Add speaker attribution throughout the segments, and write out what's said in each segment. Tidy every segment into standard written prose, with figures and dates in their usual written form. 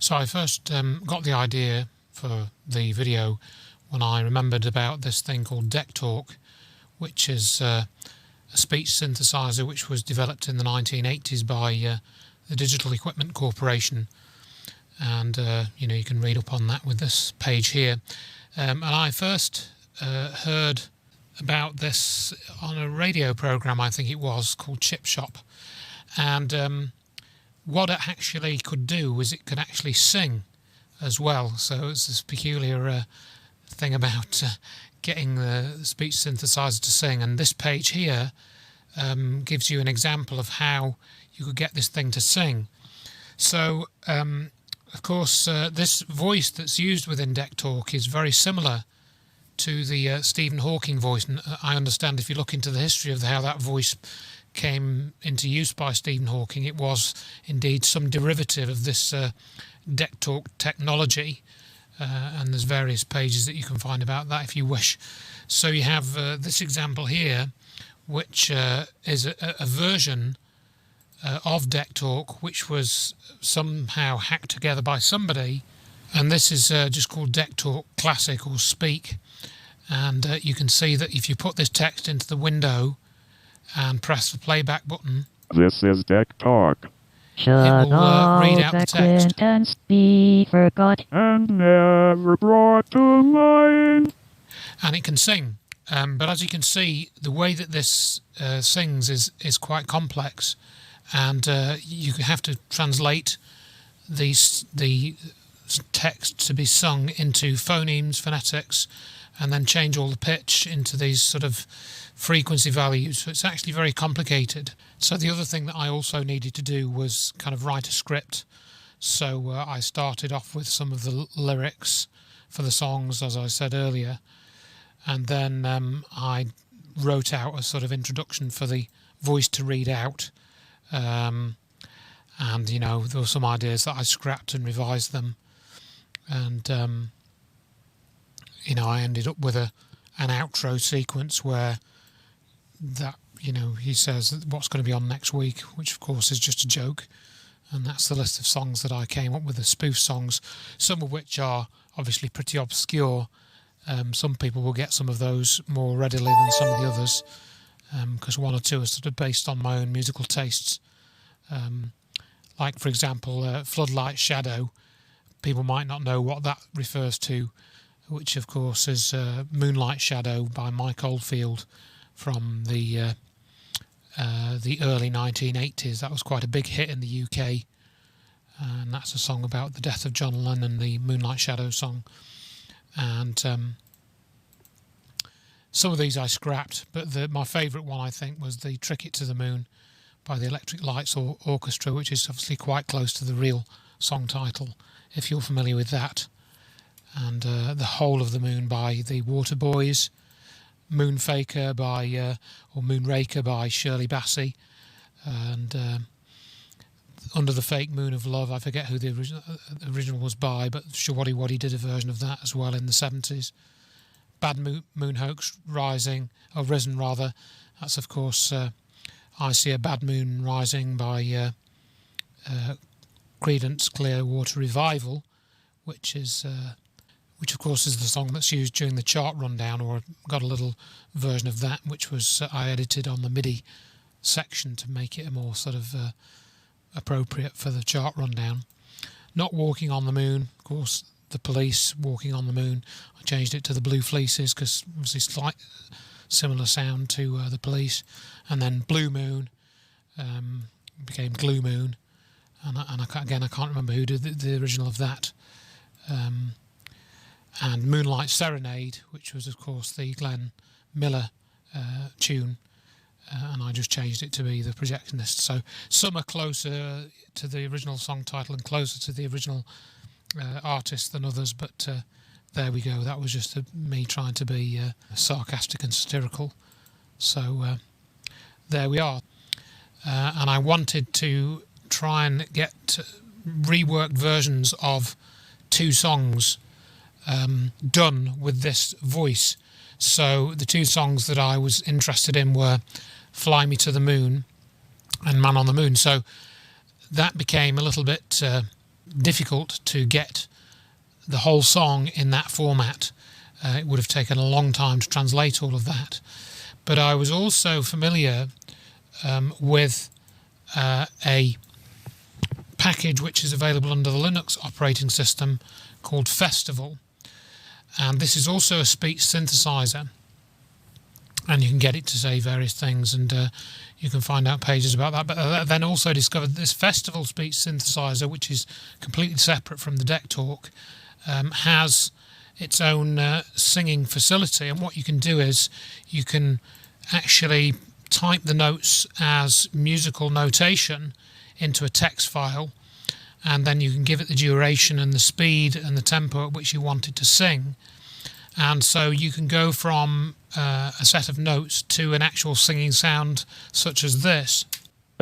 Speaker 1: So I first got the idea for the video when I remembered about this thing called DECtalk, which is a speech synthesizer which was developed in the 1980s by the Digital Equipment Corporation. And you can read up on that with this page here. And I first heard about this on a radio program, I think it was, called Chip Shop. And what it actually could do was it could actually sing as well. So it's this peculiar thing about getting the speech synthesizer to sing. And this page here gives you an example of how you could get this thing to sing. So, of course, this voice that's used within DECtalk is very similar to the Stephen Hawking voice. And I understand if you look into the history of how that voice came into use by Stephen Hawking, it was indeed some derivative of this DECtalk technology. And there's various pages that you can find about that if you wish. So you have this example here, which is a version of DECtalk, which was somehow hacked together by somebody, and this is just called DECtalk Classic or Speak. And you can see that if you put this text into the window and press the playback button,
Speaker 2: this is DECtalk.
Speaker 1: It will read out the text.
Speaker 3: Be forgot
Speaker 2: And never brought to mind.
Speaker 1: And it can sing. But as you can see, the way that this sings is quite complex. And you have to translate the text to be sung into phonemes, phonetics, and then change all the pitch into these sort of frequency values. So it's actually very complicated. So the other thing that I also needed to do was kind of write a script. So I started off with some of the lyrics for the songs, as I said earlier, and then I wrote out a sort of introduction for the voice to read out. And there were some ideas that I scrapped and revised them, and I ended up with an outro sequence where that he says what's going to be on next week, which of course is just a joke, and that's the list of songs that I came up with, the spoof songs, some of which are obviously pretty obscure. Some people will get some of those more readily than some of the others, because one or two are sort of based on my own musical tastes. Like, for example, Floodlight Shadow. People might not know what that refers to, which of course is Moonlight Shadow by Mike Oldfield from the early 1980s. That was quite a big hit in the UK, and that's a song about the death of John Lennon, the Moonlight Shadow song. And some of these I scrapped, but my favourite one, I think, was the Trick It to the Moon by the Electric Lights Orchestra, which is obviously quite close to the real song title, if you're familiar with that. And The Whole of the Moon by the Waterboys, Moonfaker or Moonraker by Shirley Bassey, and Under the Fake Moon of Love, I forget who the original was by, but Shawaddy Waddy did a version of that as well in the 70s. Bad Moon Hoax Risen rather, that's of course I See a Bad Moon Rising by Creedence Clearwater Revival, which of course is the song that's used during the chart rundown, or got a little version of that which was I edited on the MIDI section to make it a more sort of appropriate for the chart rundown. Not Walking on the Moon, of course, The Police, Walking on the Moon. I changed it to the Blue Fleeces because obviously slight similar sound to the Police. And then Blue Moon became Glue Moon, and I can't remember who did the original of that. And Moonlight Serenade, which was of course the Glenn Miller tune, and I just changed it to be The Projectionist. So some are closer to the original song title and closer to the original artist than others, but there we go. That was just me trying to be sarcastic and satirical. So there we are. And I wanted to try and get reworked versions of two songs done with this voice. So the two songs that I was interested in were Fly Me to the Moon and Man on the Moon. So that became a little bit difficult to get the whole song in that format. It would have taken a long time to translate all of that. But I was also familiar with a package which is available under the Linux operating system called Festival, and this is also a speech synthesizer, and you can get it to say various things, and you can find out pages about that. But I then also discovered this Festival speech synthesizer, which is completely separate from the DECtalk, has its own singing facility, and what you can do is you can actually type the notes as musical notation into a text file, and then you can give it the duration and the speed and the tempo at which you want it to sing, and so you can go from a set of notes to an actual singing sound such as this.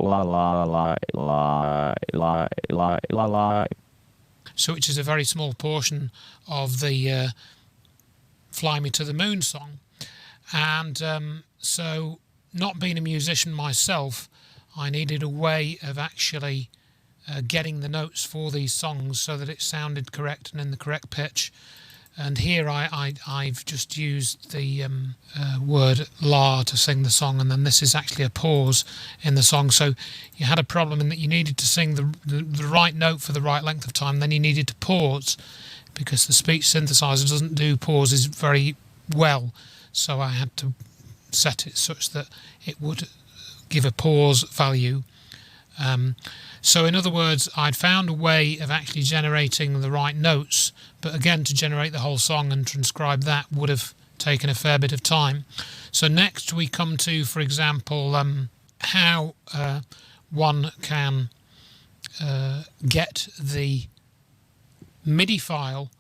Speaker 2: La la la la la la la la.
Speaker 1: So which is a very small portion of the Fly Me to the Moon song. And so, not being a musician myself, I needed a way of actually getting the notes for these songs so that it sounded correct and in the correct pitch. And here I've just used the word la to sing the song, and then this is actually a pause in the song. So you had a problem in that you needed to sing the right note for the right length of time, then you needed to pause, because the speech synthesizer doesn't do pauses very well. So I had to set it such that it would give a pause value. So in other words, I'd found a way of actually generating the right notes, but again, to generate the whole song and transcribe that would have taken a fair bit of time. So next we come to, for example, how one can get the MIDI file,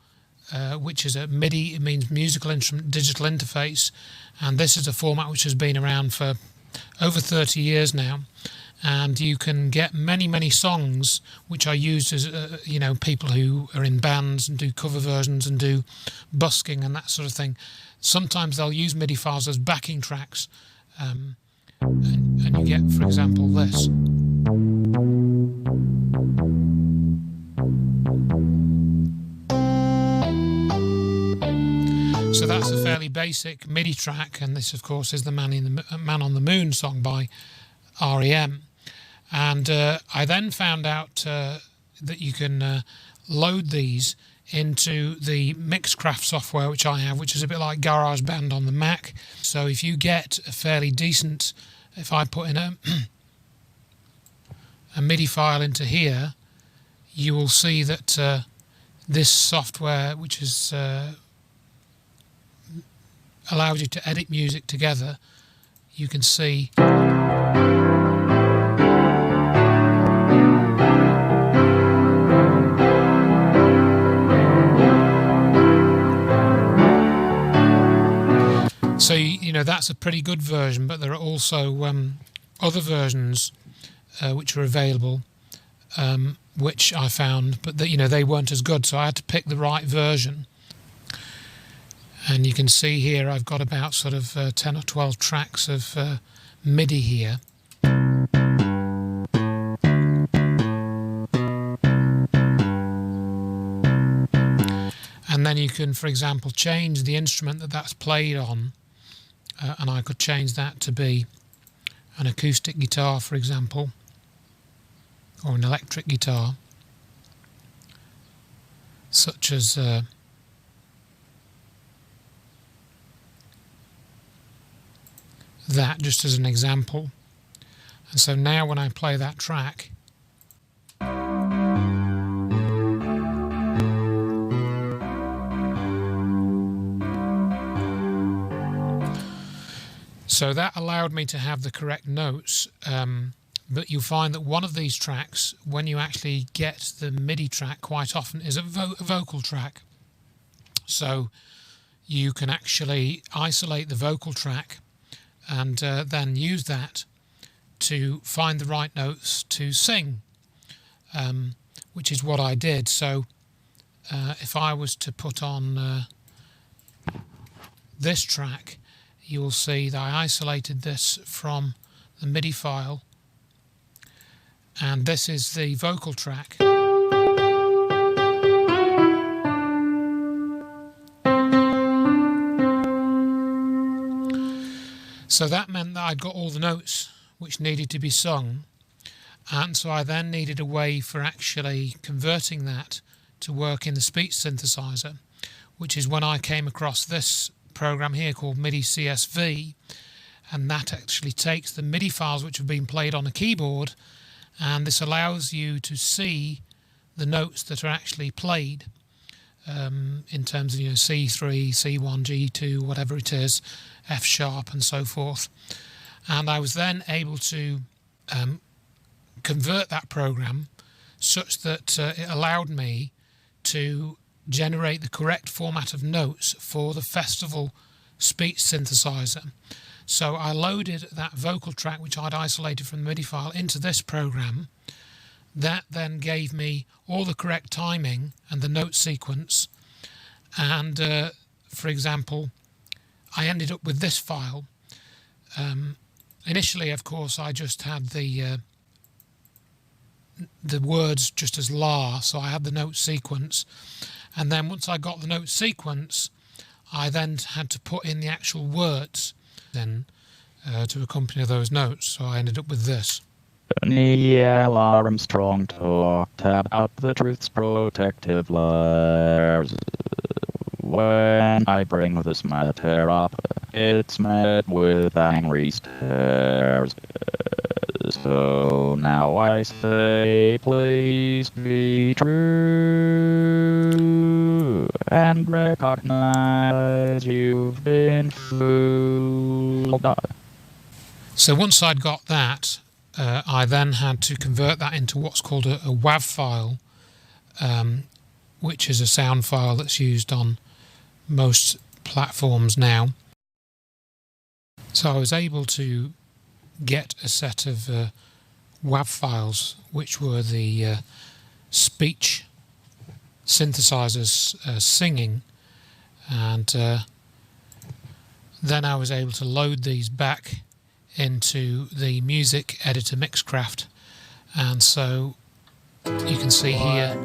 Speaker 1: which is a MIDI, it means musical instrument digital interface, and this is a format which has been around for over 30 years now. And you can get many songs which are used as people who are in bands and do cover versions and do busking and that sort of thing. Sometimes they'll use MIDI files as backing tracks, and you get, for example, this. So that's a fairly basic MIDI track, and this of course is the Man on the Moon song by REM. And I then found out that you can load these into the Mixcraft software which I have, which is a bit like GarageBand on the Mac. So if you get a fairly decent, if I put in a MIDI file into here, you will see that this software, which is allows you to edit music together, you can see so that's a pretty good version, but there are also other versions which are available, which I found, but they weren't as good, so I had to pick the right version. And you can see here I've got about sort of 10 or 12 tracks of MIDI here. And then you can, for example, change the instrument that's played on, and I could change that to be an acoustic guitar, for example, or an electric guitar, such as that, just as an example. And so now when I play that track, so that allowed me to have the correct notes, but you'll find that one of these tracks, when you actually get the MIDI track, quite often is a vocal track. So you can actually isolate the vocal track and then use that to find the right notes to sing, which is what I did. So if I was to put on this track, you will see that I isolated this from the MIDI file, and this is the vocal track. So that meant that I'd got all the notes which needed to be sung, and so I then needed a way for actually converting that to work in the speech synthesizer, which is when I came across this program here called MIDI CSV, and that actually takes the MIDI files which have been played on a keyboard, and this allows you to see the notes that are actually played in terms of C3, C1, G2, whatever it is, F sharp and so forth. And I was then able to convert that program such that it allowed me to generate the correct format of notes for the festival speech synthesizer. So I loaded that vocal track which I'd isolated from the MIDI file into this program. That then gave me all the correct timing and the note sequence, and for example, I ended up with this file. Initially, of course, I just had the words just as la, so I had the note sequence, and then once I got the note sequence, I then had to put in the actual words then to accompany those notes, so I ended up with this.
Speaker 2: Neil Armstrong talked about the truth's protective layers. When I bring this matter up, it's met with angry stares. So now I say, please be true and recognize you've been fooled.
Speaker 1: So once I'd got that, I then had to convert that into what's called a WAV file, which is a sound file that's used on most platforms now. So I was able to get a set of WAV files, which were the speech synthesizers singing, and then I was able to load these back into the music editor Mixcraft, and so you can see here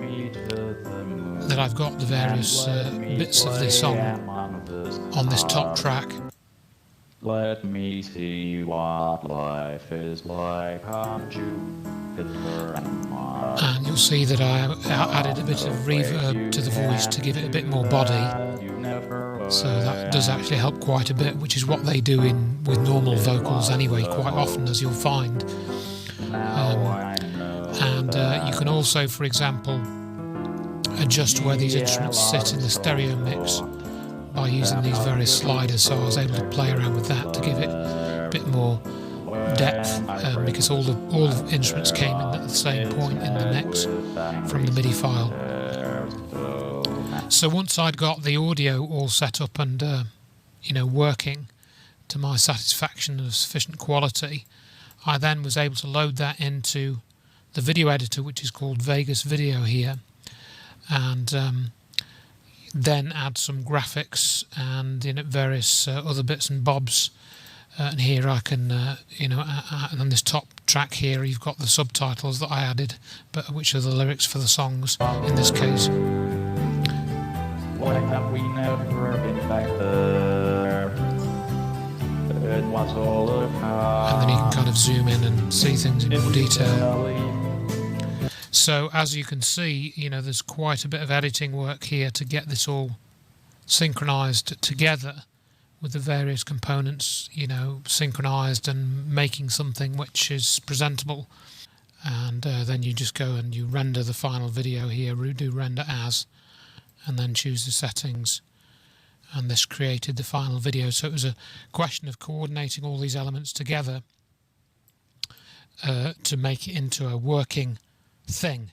Speaker 1: that I've got the various bits of the song on this top track.
Speaker 2: Let me see what life is like on Jupiter and Mars.
Speaker 1: And you'll see that I added a bit of reverb to the voice to give it a bit more body. So that does actually help quite a bit, which is what they do with normal vocals anyway, quite often, as you'll find. And you can also, for example, adjust where these instruments sit in the stereo mix by using these various sliders, so I was able to play around with that to give it a bit more depth, because all the instruments came in at the same point in the mix from the MIDI file. So once I'd got the audio all set up and working to my satisfaction of sufficient quality, I then was able to load that into the video editor, which is called Vegas Video here, and then add some graphics and various other bits and bobs. And here I can, and on this top track here, you've got the subtitles that I added, but which are the lyrics for the songs in this case.
Speaker 2: Why have we never been back there? It was all a
Speaker 1: And then you can kind of zoom in and see things in more detail. So as you can see, there's quite a bit of editing work here to get this all synchronized together with the various components, synchronized and making something which is presentable. And then you just go and you render the final video here, do render as, and then choose the settings. And this created the final video. So it was a question of coordinating all these elements together to make it into a working thing.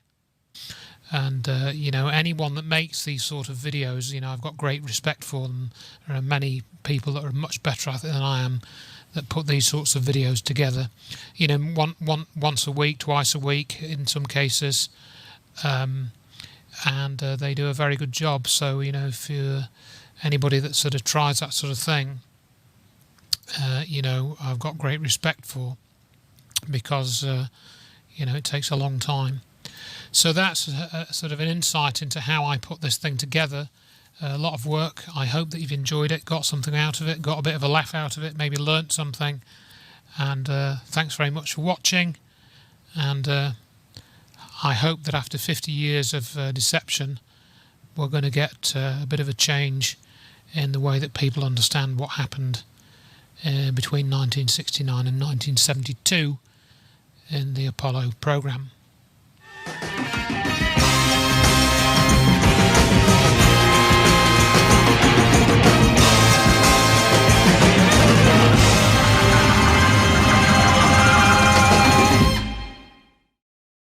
Speaker 1: And anyone that makes these sort of videos, I've got great respect for them. There are many people that are much better at it than I am that put these sorts of videos together, once a week, twice a week in some cases, and they do a very good job. So if you're anybody that sort of tries that sort of thing, I've got great respect for, because it takes a long time. So that's sort of an insight into how I put this thing together, A lot of work. I hope that you've enjoyed it, got something out of it, got a bit of a laugh out of it, maybe learnt something. And thanks very much for watching. And I hope that after 50 years of deception, we're going to get a bit of a change in the way that people understand what happened between 1969 and 1972 in the Apollo program.